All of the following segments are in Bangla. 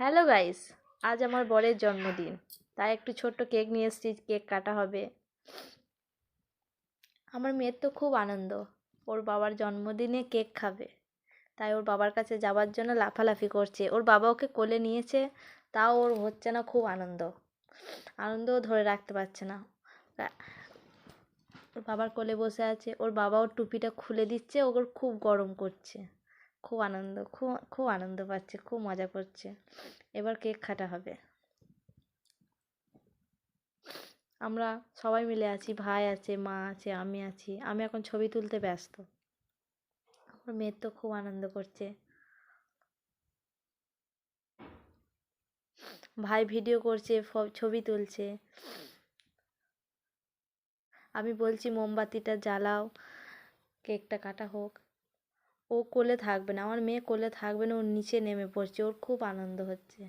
হ্যালো গাইস, আজ আমার বরের জন্মদিন, তাই একটু ছোট্ট কেক নিয়ে এসেছি, কেক কাটা হবে। আমার মেয়ের তো খুব আনন্দ, ওর বাবার জন্মদিনে কেক খাবে, তাই ওর বাবার কাছে যাওয়ার জন্য লাফালাফি করছে। ওর বাবা ওকে কোলে নিয়েছে, তাও ওর হচ্ছে না, খুব আনন্দ, আনন্দও ধরে রাখতে পারছে না। ওর বাবার কোলে বসে আছে, ওর বাবা ওর টুপিটা খুলে দিচ্ছে, ওর খুব গরম করছে। খুব আনন্দ, খুব খুব আনন্দ পাচ্ছে, খুব মজা করছে। এবার কেক কাটা হবে। আমরা সবাই মিলে আছি, ভাই আছে, মা আছে, আমি আছি। আমি এখন ছবি তুলতে ব্যস্ত। আমার মেয়ে তো খুব আনন্দ করছে। ভাই ভিডিও করছে, ছবি তুলছে। আমি বলছি মোমবাতিটা জ্বালাও, কেকটা কাটা হোক। ও কোলে থাকবে না, আমার মেয়ে কোলে থাকবে না, ওর নিচে নেমে পড়ছে, ওর খুব আনন্দ হচ্ছে।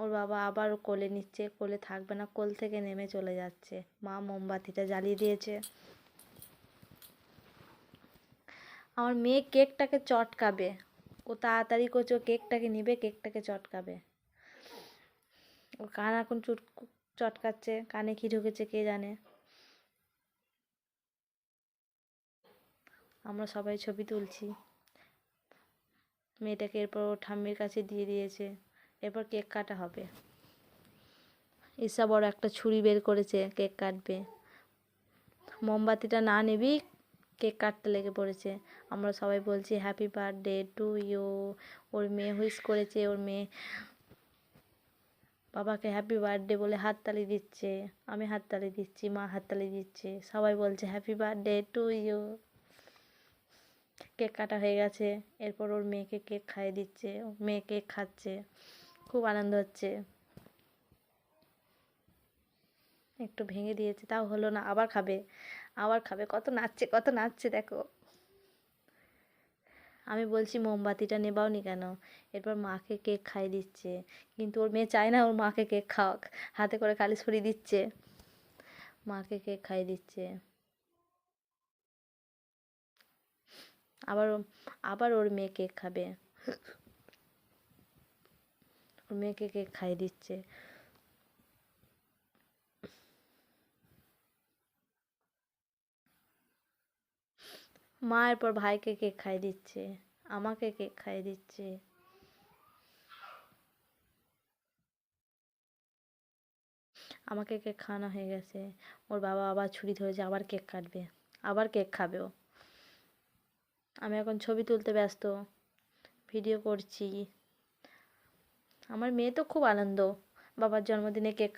ওর বাবা আবার ও কোলে নিচ্ছে, কোলে থাকবে না, কোল থেকে নেমে চলে যাচ্ছে। মা মোমবাতিটা জ্বালিয়ে দিয়েছে। আমার মেয়ে কেকটাকে চটকাবে, ও তাড়াতাড়ি করছে, ও কেকটাকে নিবে, কেকটাকে চটকাবে। ওর কান এখন চটকাচ্ছে, কানে কি ঢুকেছে কে জানে। আমরা সবাই ছবি তুলছি। মেয়েটাকে এরপর ওর ঠাম্মির কাছে দিয়ে দিয়েছে। এরপর কেক কাটা হবে। ঈশা বড় একটা ছুরি বের করেছে, কেক কাটবে। মোমবাতিটা না নিবি, কেক কাটতে লেগে পড়েছে। আমরা সবাই বলছি হ্যাপি বার্থডে টু ইউ। ওর মেয়ে হুইস করেছে, ওর মেয়ে বাবাকে হ্যাপি বার্থডে বলে হাততালি দিচ্ছে। আমি হাততালি দিচ্ছি, মা হাততালি দিচ্ছে, সবাই বলছে happy birthday to you. Cake কাটা হয়ে গেছে, এরপর ওর মেয়েকে কেক খাইয়ে দিচ্ছে, মেয়ে কেক খাচ্ছে, খুব আনন্দ হচ্ছে। একটু ভেঙে দিয়েছে, তাও হলো না, আবার খাবে, আবার খাবে। কত নাচছে, কত নাচছে দেখো। আমি বলছি মোমবাতিটা নেবাওনি কেন। এরপর মাকে কেক খাইয়ে দিচ্ছে, কিন্তু ওর মেয়ে চায় না ওর মাকে কেক খাওয়াক, হাতে করে খালি সরিয়ে দিচ্ছে। মাকে কেক খাইয়ে দিচ্ছে। আবার আবার ওর মেয়ে কেক খাবে, ওর মেয়েকে কেক খাইয়ে দিচ্ছে। মা এরপর ভাইকে কেক খাইয়ে দিচ্ছে, আমাকে কেক খাইয়ে দিচ্ছে। আমাকে কেক খাওয়ানো হয়ে গেছে। ওর বাবা আবার ছুরি ধরেছে, আবার কেক কাটবে, আবার কেক খাবে ও। আমি এখন ছবি তুলতে ব্যস্ত, ভিডিও করছি। আমার মেয়ে তো খুব আনন্দ বাবার জন্মদিনে কেক